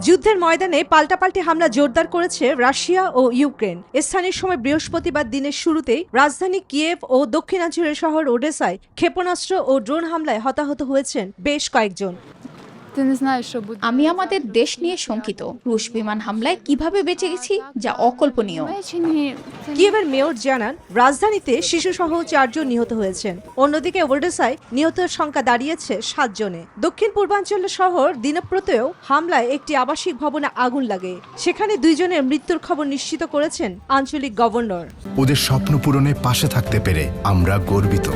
যুদ্ধের ময়দানে পাল্টাপাল্টি হামলা জোরদার করেছে রাশিয়া ও ইউক্রেন। স্থানীয় সময় বৃহস্পতিবার দিনের শুরুতেই রাজধানী কিয়েভ ও দক্ষিণাঞ্চলের শহর ওডেসায় ক্ষেপণাস্ত্র ও ড্রোন হামলায় হতাহত হয়েছেন বেশ কয়েকজন। আমি আমাদের দেশ নিয়ে শঙ্কিত। রুশ বিমান হামলায় কিভাবে বেঁচে গেছি যা অকল্পনীয়। কিয়েভের মেয়র জানান, রাজধানীতে শিশুসহ 4 জন নিহত হয়েছেন। অন্যদিকে ওডেসায় নিহতের সংখ্যা দাঁড়িয়েছে 7 জনে। দক্ষিণ পূর্বাঞ্চলের শহর দিনপ্রতেও হামলায় একটি আবাসিক ভবনে আগুন লাগে। সেখানে 2 জনের মৃত্যুর খবর নিশ্চিত করেছেন আঞ্চলিক গভর্নর। ওদের স্বপ্ন পূরণে পাশে থাকতে পেরে আমরা গর্বিত।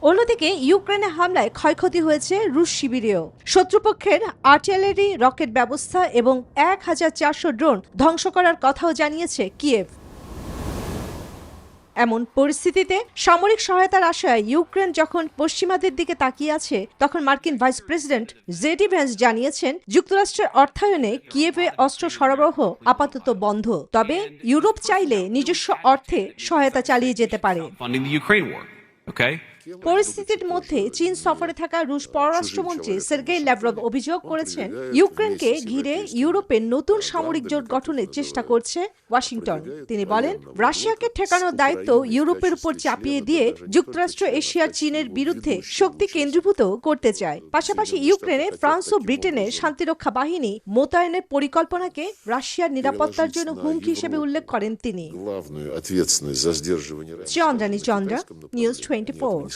অন্যদিকে ইউক্রেনে হামলায় ক্ষয়ক্ষতি হয়েছে রুশ শিবিরেও। শত্রুপক্ষের আর্টিলারি, রকেট ব্যবস্থা এবং 1400 ড্রোন ধ্বংস করার কথাও জানিয়েছে কিয়েভ। এমন পরিস্থিতিতে সামরিক সহায়তার আশায় ইউক্রেন যখন পশ্চিমাদের দিকে তাকিয়ে আছে, তখন মার্কিন ভাইস প্রেসিডেন্ট জেডি ভ্যান্স জানিয়েছেন, যুক্তরাষ্ট্রের অর্থায়নে কিয়েভে অস্ত্র সরবরাহ আপাতত বন্ধ, তবে ইউরোপ চাইলে নিজস্ব অর্থে সহায়তা চালিয়ে যেতে পারে। পরিস্থিতির মধ্যে চীন সফরে থাকা রুশ পররাষ্ট্রমন্ত্রী সের্গেই ল্যাভরভ অভিযোগ করেছেন, ইউক্রেনকে ঘিরে ইউরোপের নতুন সামরিক জোট গঠনের চেষ্টা করছে ওয়াশিংটন। তিনি বলেন, রাশিয়াকে ঠেকানোর দায়িত্ব ইউরোপের উপর চাপিয়ে দিয়ে যুক্তরাষ্ট্র এশিয়ার চীনের বিরুদ্ধে শক্তি কেন্দ্রীভূত করতে চায়। পাশাপাশি ইউক্রেনে ফ্রান্স ও ব্রিটেনের শান্তিরক্ষা বাহিনী মোতায়েনের পরিকল্পনাকে রাশিয়ার নিরাপত্তার জন্য হুমকি হিসেবে উল্লেখ করেন তিনি। চন্দ্রানী চন্দ্রা, নিউজ 24।